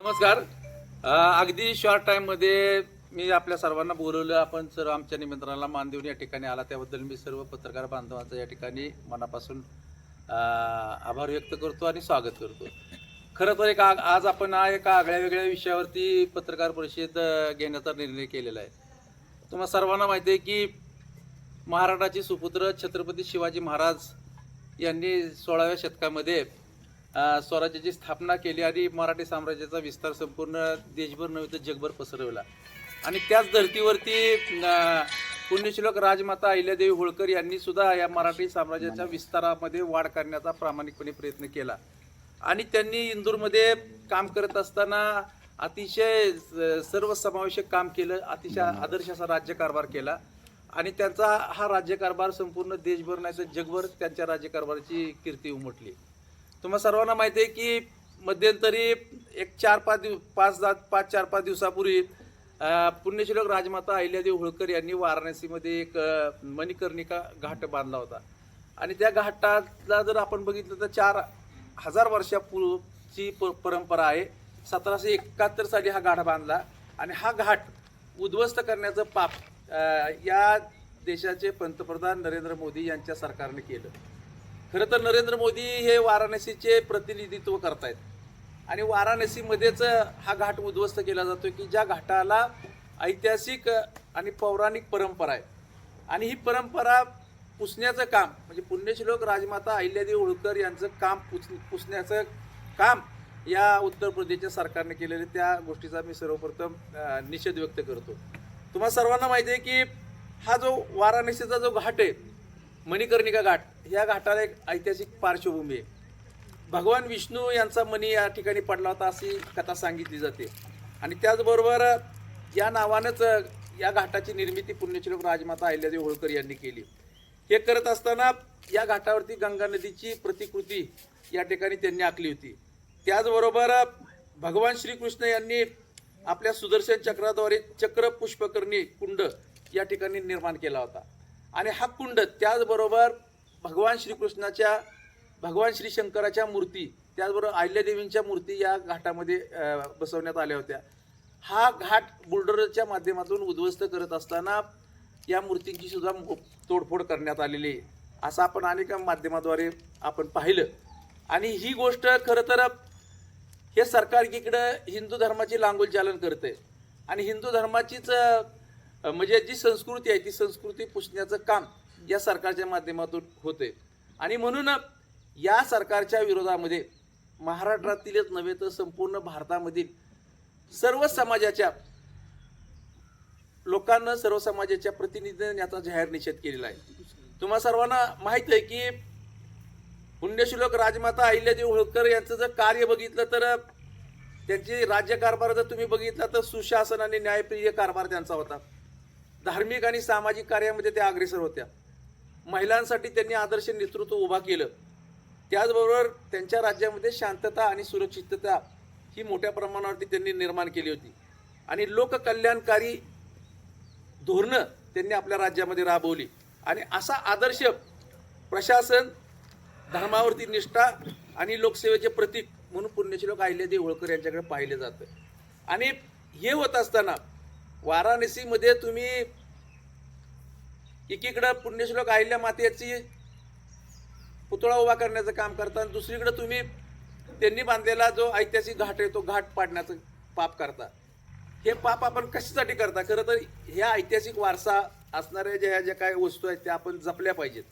नमस्कार. अगदी शॉर्ट टाईममध्ये मी आपल्या सर्वांना बोलवलं. आपण सर्व आमच्या निमंत्रणाला मान देऊन या ठिकाणी आला त्याबद्दल मी सर्व पत्रकार बांधवांचा या ठिकाणी मनापासून आभार व्यक्त करतो आणि स्वागत करतो. खरं तर आज आपण एका आगळ्या वेगळ्या विषयावरती पत्रकार परिषद घेण्याचा निर्णय केलेला आहे. तुम्हाला सर्वांना माहिती आहे की महाराष्ट्राचे सुपुत्र छत्रपती शिवाजी महाराज यांनी 16व्या शतकामध्ये स्वराज्याची स्थापना केली आणि मराठी साम्राज्याचा विस्तार संपूर्ण देशभर नव्हे तर जगभर पसरवला. आणि त्याच धर्तीवरती पुण्यश्लोक राजमाता अहिल्यादेवी होळकर यांनी सुद्धा या मराठी साम्राज्याच्या विस्तारामध्ये वाढ करण्याचा प्रामाणिकपणे प्रयत्न केला. आणि त्यांनी इंदूरमध्ये काम करत असताना अतिशय सर्वसमावेशक काम केलं, अतिशय आदर्श असा राज्यकारभार केला. आणि त्यांचा हा राज्यकारभार संपूर्ण देशभर नाही तर जगभर त्यांच्या राज्यकारभाराची कीर्ती उमटली. तुम्हाला सर्वांना माहिती आहे की मध्यंतरी एक 4-5 दिवसापूर्वी पुण्यश्लोक राजमाता अहिल्यादेवी होळकर यांनी वाराणसीमध्ये एक मणिकर्णिका घाट बांधला होता. आणि त्या घाटाला जर आपण बघितलं तर 4000 वर्षापूर्वीची परंपरा आहे. 1771 साली हा घाट बांधला. आणि हा घाट उद्ध्वस्त करण्याचं पाप या देशाचे पंतप्रधान नरेंद्र मोदी यांच्या सरकारने केलं. खरं तर नरेंद्र मोदी हे वाराणसीचे प्रतिनिधित्व करतायत आणि वाराणसीमध्येच हा घाट उद्ध्वस्त केला जातो की ज्या घाटाला ऐतिहासिक आणि पौराणिक परंपरा आहे. आणि ही परंपरा पुसण्याचं काम म्हणजे पुण्यश्लोक राजमाता अहिल्यादेवी होळकर यांचं काम पुसण्याचं काम या उत्तर प्रदेशच्या सरकारने केलेले त्या गोष्टीचा मी सर्वप्रथम निषेध व्यक्त करतो. तुम्हाला सर्वांना माहिती आहे की हा जो वाराणसीचा जो घाट आहे मणिकर्णिका घाट, या घाटाला एक ऐतिहासिक पार्श्वभूमी आहे. भगवान विष्णू यांचा मणी या ठिकाणी पडला होता अशी कथा सांगितली जाते. आणि त्याचबरोबर या नावानंच या घाटाची निर्मिती पुण्यश्लोक राजमाता अहिल्यादेवी होळकर यांनी केली. हे करत असताना या घाटावरती गंगा नदीची प्रतिकृती या ठिकाणी त्यांनी आखली होती. त्याचबरोबर भगवान श्रीकृष्ण यांनी आपल्या सुदर्शन चक्राद्वारे चक्र पुष्पकर्णी कुंड या ठिकाणी निर्माण केला होता. आणि हा कुंड त्याचबरोबर भगवान श्रीकृष्णाच्या भगवान श्री शंकराच्या मूर्ती त्याचबरोबर अहिल्यादेवींच्या मूर्ती या घाटामध्ये बसवण्यात आल्या होत्या. हा घाट बुलडोझरच्या माध्यमातून उद्ध्वस्त करत असताना या मूर्तींची सुद्धा तोडफोड करण्यात आलेली आहे असं आपण अनेक माध्यमाद्वारे आपण पाहिलं. आणि ही गोष्ट खरं तर हे सरकार एकीकडं हिंदू धर्माची लांगोल चालन करते आणि हिंदू धर्माचीच म्हणजे जी संस्कृती आहे ती संस्कृती पुसण्याचं काम या सरकारच्या माध्यमातून होते. आणि म्हणून या सरकारच्या विरोधामध्ये महाराष्ट्रातीलच नव्हे तर संपूर्ण भारतामधील सर्व समाजाच्या लोकांना सर्व समाजाच्या प्रतिनिधींनी याचा जाहीर निषेध केलेला आहे. तुम्हा सर्वांना माहीत आहे की पुण्यश्लोक राजमाता अहिल्यादेवी होळकर यांचं जर कार्य बघितलं तर त्यांची राज्यकारभार जर तुम्ही बघितला तर सुशासन आणि न्यायप्रिय कारभार त्यांचा होता. धार्मिक आणि सामाजिक कार्यामध्ये त्या अग्रेसर होत्या. महिलांसाठी त्यांनी आदर्श नेतृत्व उभा केलं. त्याचबरोबर त्यांच्या राज्यामध्ये शांतता आणि सुरक्षितता ही मोठ्या प्रमाणावरती त्यांनी निर्माण केली होती. आणि लोककल्याणकारी धोरणं त्यांनी आपल्या राज्यामध्ये राबवली. आणि असा आदर्श प्रशासन, धर्मावरती निष्ठा आणि लोकसेवेचे प्रतीक म्हणून पुण्यश्लोक अहिल्यादेवी होळकर यांच्याकडे पाहिले जातं. आणि हे होत असताना वाराणसीमध्ये तुम्ही एकीकडं पुण्यश्लोक अहिल्या मातेची पुतळा उभा करण्याचं काम करता आणि दुसरीकडे तुम्ही त्यांनी बांधलेला जो ऐतिहासिक घाट आहे तो घाट पाडण्याचं पाप करता. हे पाप आपण कशासाठी करता? खरं तर ह्या ऐतिहासिक वारसा असणाऱ्या ज्या काही वस्तू आहेत त्या आपण जपल्या पाहिजेत.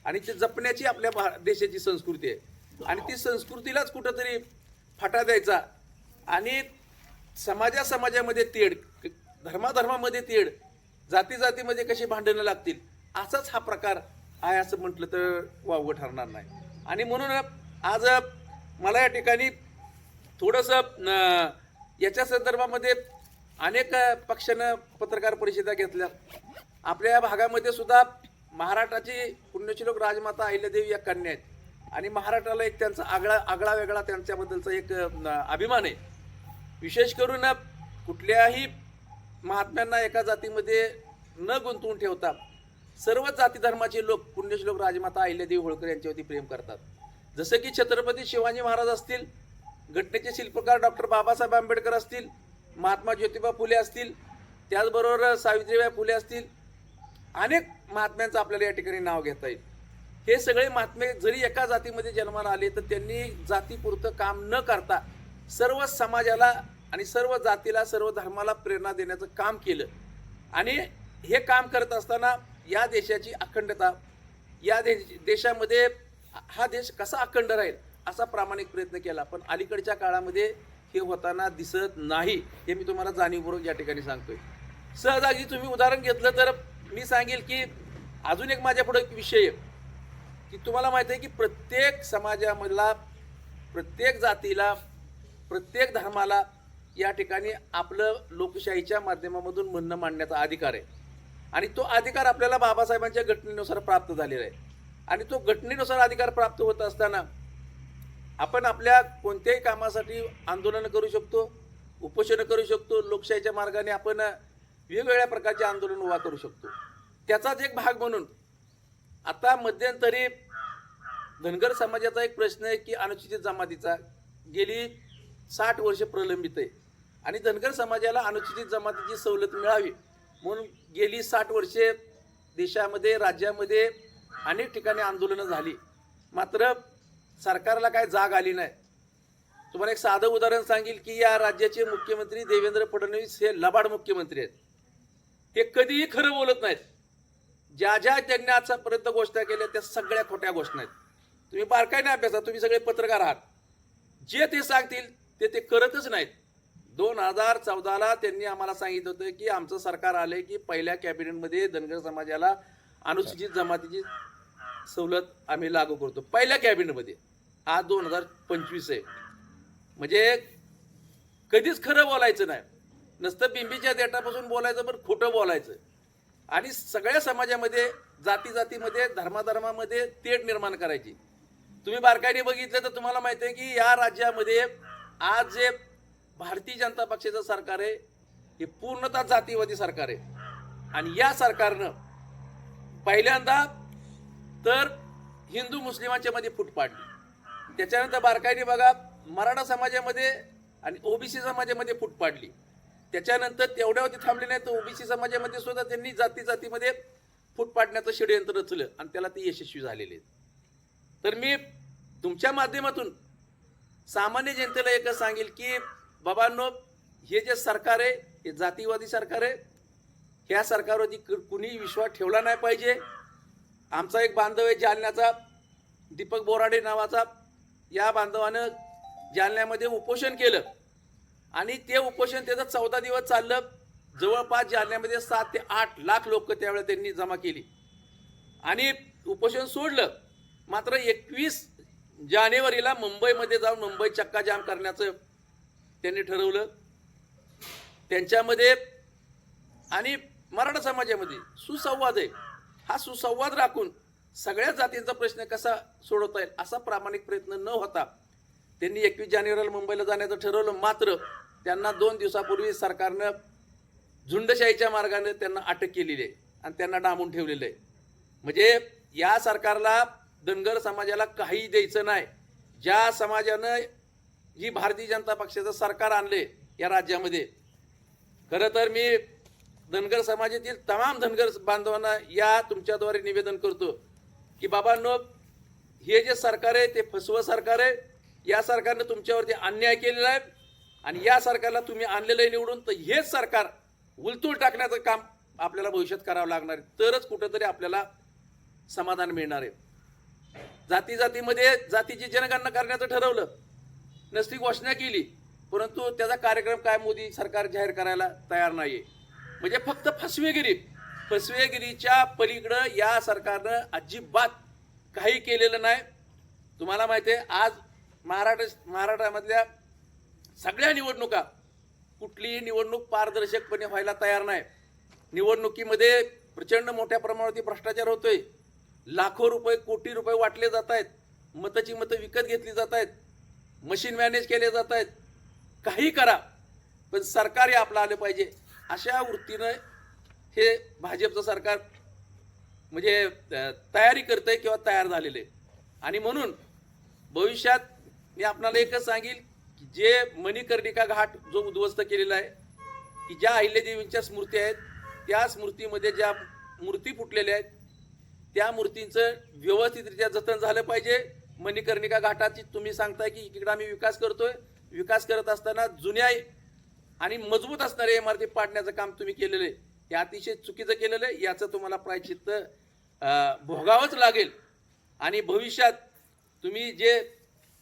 आणि ते जपण्याची आपल्या देशाची संस्कृती आहे. आणि ती संस्कृतीलाच कुठंतरी फाटा द्यायचा आणि समाजामध्ये तेढ, धर्माधर्मामध्ये तेढ, जातीमध्ये कशी भांडणं लागतील असाच हा प्रकार आहे असं म्हटलं तर वावगं ठरणार नाही. आणि म्हणून आज मला या ठिकाणी थोडंसं याच्या संदर्भामध्ये अनेक पक्षानं पत्रकार परिषदा घेतल्या. आपल्या या भागामध्ये सुद्धा महाराष्ट्राची पुण्यश्लोक राजमाता अहिल्यादेवी या कन्या आहेत आणि महाराष्ट्राला एक त्यांचा आगळा वेगळा त्यांच्याबद्दलचा एक अभिमान आहे. विशेष करून कुठल्याही महात्म्यांना एका जातीमध्ये न गुंतवून ठेवता सर्वच जाती धर्माचे लोक पुण्यश्लोक राजमाता अहिल्यादेवी होळकर यांच्यावरती प्रेम करतात. जसं की छत्रपती शिवाजी महाराज असतील, घटनेचे शिल्पकार डॉक्टर बाबासाहेब आंबेडकर असतील, महात्मा ज्योतिबा फुले असतील, त्याचबरोबर सावित्रीबाई फुले असतील, अनेक महात्म्यांचं आपल्याला या ठिकाणी नाव घेता येईल. हे सगळे महात्मे जरी एका जातीमध्ये जन्माला आले तर त्यांनी जातीपुरतं काम न करता सर्व समाजाला आणि सर्व जातीला, सर्व धर्माला प्रेरणा देण्याचं काम केलं. आणि हे काम करत असताना या देशाची अखंडता, या देशामध्ये हा देश कसा अखंड राहील असा प्रामाणिक प्रयत्न केला. पण अलीकडच्या काळामध्ये हे होताना दिसत नाही, हे मी तुम्हाला जाणीवपूर्वक या ठिकाणी सांगतोय. सहजागी तुम्ही उदाहरण घेतलं तर मी सांगेल की अजून एक माझ्यापुढे एक विषय आहे की तुम्हाला माहिती आहे की प्रत्येक समाजामधला, प्रत्येक जातीला, प्रत्येक धर्माला या ठिकाणी आपलं लोकशाहीच्या माध्यमामधून म्हणणं मांडण्याचा अधिकार आहे. आणि तो अधिकार आपल्याला बाबासाहेबांच्या घटनेनुसार प्राप्त झालेला आहे. आणि तो घटनेनुसार अधिकार प्राप्त होत असताना आपण आपल्या कोणत्याही कामासाठी आंदोलन करू शकतो, उपोषण करू शकतो, लोकशाहीच्या मार्गाने आपण वेगवेगळ्या प्रकारचे आंदोलन उभा करू शकतो. त्याचाच एक भाग म्हणून आता मध्यंतरी धनगर समाजाचा एक प्रश्न आहे की अनुसूचित जमातीचा गेली 60 वर्षे प्रलंबित आहे. आणि धनगर समाजाला अनुसूचित जमातीची सवलत मिळावी म्हणून गेली 60 वर्षे देशामध्ये, राज्यामध्ये अनेक ठिकाणी आंदोलनं झाली, मात्र सरकारला काय जाग आली नाही. तुम्हाला एक साधं उदाहरण सांगेल की या राज्याचे मुख्यमंत्री देवेंद्र फडणवीस हे लबाड मुख्यमंत्री आहेत. हे कधीही खरं बोलत नाहीत. ज्या ज्या त्यांनी आजपर्यंत गोष्टी केल्या त्या सगळ्या खोट्या गोष्टी आहेत. तुम्ही बारकाईने अभ्यासा, तुम्ही सगळे पत्रकार आहात. जे ते सांगतील ते करतच नाहीत. 2014ला त्यांनी आम्हाला सांगितलं होतं की आमचं सरकार आलंय की पहिल्या कॅबिनेटमध्ये धनगर समाजाला अनुसूचित जमातीची सवलत आम्ही लागू करतो, पहिल्या कॅबिनेटमध्ये. आज 2025 आहे. म्हणजे कधीच खरं बोलायचं नाही, नसतं बिंबीच्या देठापासून बोलायचं, पण खोटं बोलायचं. आणि सगळ्या समाजामध्ये, जाती जातीमध्ये, धर्माधर्मामध्ये तेढ निर्माण करायची. तुम्ही बारकाईने बघितलं तर तुम्हाला माहिती आहे की या राज्यामध्ये आज जे भारतीय जनता पक्षाचं सरकार आहे हे पूर्णतः जातीवादी सरकार आहे. आणि या सरकारनं पहिल्यांदा तर हिंदू मुस्लिमांच्या मध्ये फूट पाडली. त्याच्यानंतर बारकाईने बघा मराठा समाजामध्ये आणि ओबीसी समाजामध्ये फूट पाडली. त्याच्यानंतर तेवढ्यावरती थांबले नाही तर ओबीसी समाजामध्ये सुद्धा त्यांनी जाती जातीमध्ये फूट पाडण्याचं षडयंत्र रचलं आणि त्याला ते यशस्वी झालेले आहेत. तर मी तुमच्या माध्यमातून सामान्य जनतेला एकच सांगेल की बाबांनो, हे जे सरकार आहे हे जातीवादी सरकार आहे. ह्या सरकारवरती कुणी विश्वास ठेवला नाही पाहिजे. आमचा एक बांधव आहे जालन्याचा, दीपक बोराडे नावाचा. या बांधवानं जालन्यामध्ये उपोषण केलं आणि ते उपोषण त्याचं 14 दिवस चाललं. जवळपास जालन्यामध्ये 7 ते 8 लाख लोक त्यावेळेला त्यांनी जमा केली आणि उपोषण सोडलं. मात्र 21 जानेवारीला मुंबईमध्ये जाऊन मुंबई चक्का जाम करण्याचं त्यांनी ठरवलं. त्यांच्यामध्ये आणि मराठा समाजामध्ये सुसंवाद आहे. हा सुसंवाद राखून सगळ्या जातींचा प्रश्न कसा सोडवता येईल असा प्रामाणिक प्रयत्न न होता त्यांनी 21 जानेवारीला मुंबईला जाण्याचं ठरवलं. मात्र त्यांना 2 दिवसापूर्वी सरकारनं झुंडशाहीच्या मार्गाने त्यांना अटक केलेली आहे आणि त्यांना डांबून ठेवलेलं आहे. म्हणजे या सरकारला धनगर समाजाला काही द्यायचं नाही. ज्या समाजानं जी भारतीय जनता पक्षाचं सरकार आणले या राज्यामध्ये, खरं तर मी धनगर समाजातील तमाम धनगर बांधवांना या तुमच्याद्वारे निवेदन करतो की बाबांनो, हे जे सरकार आहे ते फसवं सरकार आहे. या सरकारनं तुमच्यावरती अन्याय केलेला आहे आणि या सरकारला तुम्ही आणलेलं आहे निवडून, तर हेच सरकार उलटून टाकण्याचं काम आपल्याला भविष्यात करावं लागणार आहे. तरच कुठंतरी आपल्याला समाधान मिळणार आहे. जाती जातीमध्ये जातीची जनगणना करण्याचं ठरवलं, नसती घोषणा केली, परंतु त्याचा कार्यक्रम काय मोदी सरकार जाहीर करायला तयार नाहीये. म्हणजे फक्त फसवेगिरीच्या पलीकडं या सरकारनं अजिबात काही केलेलं नाही. तुम्हाला माहिती आहे आज महाराष्ट्रामधल्या सगळ्या निवडणुका, कुठलीही निवडणूक पारदर्शकपणे व्हायला तयार नाही. निवडणुकीमध्ये प्रचंड मोठ्या प्रमाणावरती भ्रष्टाचार होतोय. लाखो रुपये, कोटी रुपये वाटले जात आहेत. मतं विकत घेतली जात आहेत. मशीन मॅनेज केले जात आहेत. काही करा पण सरकार हे आपलं आलं पाहिजे अशा वृत्तीनं हे भाजपचं सरकार म्हणजे तयारी करतंय किंवा तयार झालेलं आहे. आणि म्हणून भविष्यात मी आपल्याला एकच सांगेल की जे मणिकर्णिका घाट जो उद्ध्वस्त केलेला आहे, की ज्या अहिल्यादेवींच्या स्मृती आहेत त्या स्मृतीमध्ये ज्या मूर्ती फुटलेल्या आहेत त्या मूर्तींचं व्यवस्थितरित्या जतन झालं पाहिजे. मणिकर्णिका घाटाची तुम्ही सांगताय की इकडे आम्ही विकास करतोय, विकास करत असताना जुन्या आणि मजबूत असणाऱ्या इमारती पाडण्याचं काम तुम्ही केलेलं आहे, हे अतिशय चुकीचं केलेलं आहे. याचं तुम्हाला प्रायश्चित्त भोगावंच लागेल. आणि भविष्यात तुम्ही जे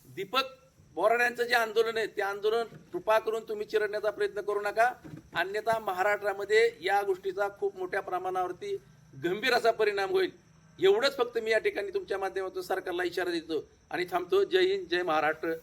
दीपक बोराड्यांचं जे आंदोलन आहे ते आंदोलन कृपा करून तुम्ही चिरडण्याचा प्रयत्न करू नका, अन्यथा महाराष्ट्रामध्ये या गोष्टीचा खूप मोठ्या प्रमाणावरती गंभीर असा परिणाम होईल. एवढंच फक्त मी या ठिकाणी तुमच्या माध्यमातून सरकारला इशारा देतो आणि थांबतो. जय हिंद, जय महाराष्ट्र.